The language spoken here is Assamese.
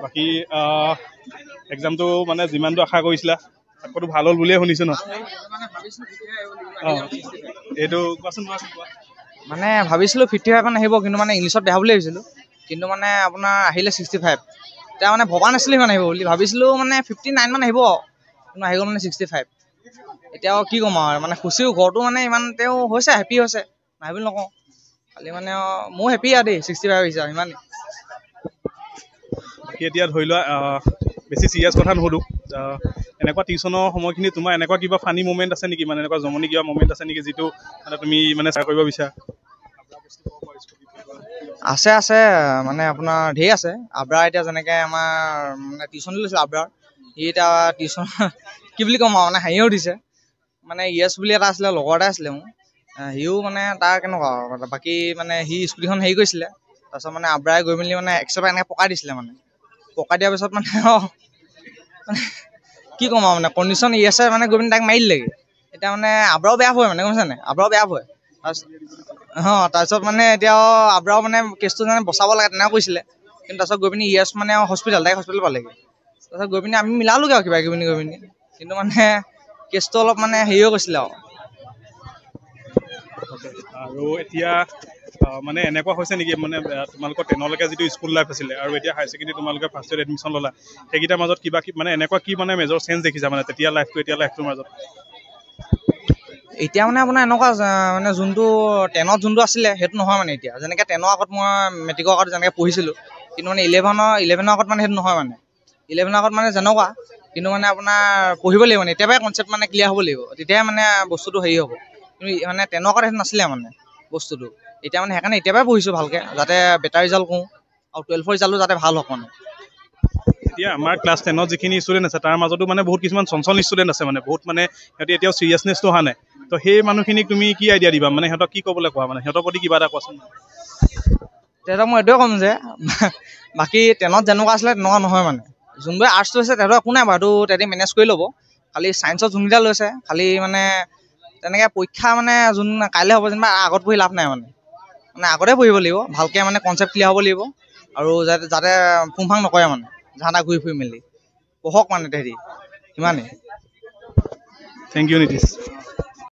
বাকী এক্সামটো মানে যিমানটো আশা কৰিছিলা তাতকৈতো ভাল হ'ল বুলিয়ে শুনিছোঁ ন? অঁ এইটো কোৱাচোন কোৱা। মানে ভাবিছিলোঁ 55 মান আহিব, কিন্তু মানে ইংলিছত বেয়া বুলি ভাবিছিলোঁ, কিন্তু মানে আপোনাৰ আহিলে 65। এতিয়া মানে ভবা নাছিলোঁ ইমান আহিব বুলি, ভাবিছিলোঁ মানে 59 মান আহিব, কিন্তু আহি গ'ল মানে 65। এতিয়া কি ক'ম আৰু মানে খুচিও ঘৰটো মানে ইমান তেওঁ হৈছে, হেপী হৈছে, নাই বুলি নকওঁ, খালি মানে ময়ো হেপী আৰু দেই 65 আহিছে আৰু ইমানেই। বাকী এতিয়া ধৰি লোৱা বেছি চিৰিয়াছ কথা নুসুধোঁ, এনেকুৱা টিউশ্যনৰ সময়খিনি তোমাৰ এনেকুৱা কিবা ফানী মুমেণ্ট আছে নেকি, মানে এনেকুৱা জমনি কিবা মুমেণ্ট আছে নেকি যিটো মানে তুমি মানে শ্বেয়াৰ কৰিব বিচাৰা? আছে মানে আপোনাৰ ঢেৰ আছে। আব্ৰাৰ এতিয়া যেনেকৈ আমাৰ মানে টিউশ্যন লৈছোঁ, আব্ৰাৰ সি এতিয়া টিউশ্যন কি বুলি ক'ম আৰু মানে হাঁহিও উঠিছে। মানে য়েছ বুলি এটা আছিলে, লগৰ এটা আছিলে মোৰ, সিও মানে তাৰ কেনেকুৱা বাকী মানে সি স্কুটিখন হেৰি কৰিছিলে, তাৰপিছত মানে আব্ৰাই গৈ মেলি মানে এক্সট্ৰা এনেকৈ পকাই দিছিলে, মানে পকাই দিয়াৰ পিছত মানে কি ক'ম আৰু মানে কণ্ডিশ্যন য়েছে মানে গৈ পিনি তাক মাৰি দিলেগৈ। এতিয়া মানে আব্ৰাও বেয়া হয়, মানে গম পাইছা নাই, আব্ৰাও বেয়া হয়। তাৰপিছত মানে এতিয়া আব্ৰাও মানে কেছটো মানে বচাব লাগে তেনেকুৱা কৈছিলে, কিন্তু তাৰপিছত গৈ পিনি য়েছ মানে হস্পিটেল পালেগৈ। তাৰপিছত গৈ পিনি আমি মিলালোগৈ আৰু কিবা কিবি গৈ পিনি, কিন্তু মানে কেছটো অলপ মানে হেৰি হৈ গৈছিলে আৰু। আৰু এতিয়া মানে এনেকুৱা হৈছে নেকি, মানে তোমালোকৰ 10লৈকে যিটো স্কুল লাইফ আছিলে আৰু এতিয়া হায়াৰ ছেকেণ্ডেৰী তোমালোকে ফাৰ্ষ্ট ইয়েৰত এডমিশ্যন ল'লা, সেইকেইটাৰ মাজত কিবা মানে এনেকুৱা কি মানে মেজৰ চেঞ্জ দেখিছা মানে তেতিয়া লাইফটো এতিয়া লাইফটোৰ মাজত? এতিয়া মানে আপোনাৰ এনেকুৱা মানে যোনটো 10ত যোনটো আছিলে সেইটো নহয় মানে এতিয়া, যেনেকৈ 10ৰ আগত মই মেট্ৰিকৰ আগত যেনেকৈ পঢ়িছিলোঁ, কিন্তু মানে 11ৰ আগত মানে সেইটো নহয়, মানে 11ৰ আগত মানে যেনেকুৱা, কিন্তু মানে আপোনাৰ পঢ়িব লাগিব, মানে এতিয়াৰ পৰাই কনচেপ্ট মানে ক্লিয়াৰ হ'ব লাগিব, তেতিয়াহে মানে বস্তুটো হেৰি হ'ব। কিন্তু মানে 10ৰ আগত সেইটো নাছিলে মানে বস্তুটো, এতিয়া মানে সেইকাৰণে এতিয়াৰ পৰাই পঢ়িছোঁ ভালকৈ, যাতে বেটাৰ ৰিজাল্ট কৰোঁ আৰু 12ৰ ৰিজাল্টো যাতে ভাল হওক মানে। এতিয়া আমাৰ ক্লাছ 10ত যিখিনি ষ্টুডেণ্ট আছে তাৰ মাজতো মানে বহুত কিছুমান চঞ্চল ষ্টুডেণ্ট আছে, মানে বহুত মানে সিহঁতি এতিয়াও চিৰিয়াছনেছটো অহা নাই, তো সেই মানুহখিনিক তুমি কি আইডিয়া দিবা, মানে সিহঁতক কি ক'বলৈ কোৱা, মানে সিহঁতৰ প্ৰতি কিবা এটা কোৱাচোন। তেহেঁতক মই এইটোৱে ক'ম যে বাকী 10ত যেনেকুৱা আছিলে তেনেকুৱা নহয়, মানে যোনবোৰে আৰ্টছ লৈছে তেহেঁতৰ একো নাই বাৰু, তেহেঁতি মেনেজ কৰি ল'ব, খালি ছায়েন্সত যোনকেইটা লৈছে খালি মানে তেনেকৈ পৰীক্ষা মানে যোন কাইলৈ হ'ব যেনিবা আগত পঢ়ি লাভ নাই, মানে আগতে পঢ়িব লাগিব ভালকৈ, মানে কনচেপ্ট ক্লিয়াৰ হ'ব লাগিব, আৰু যাতে ফুংফাং নকৰে, মানে জাহা ঘূৰি ফুৰি মেলি পঢ়ক মানে তেহেঁতি, সিমানেই। Thank you Nitish.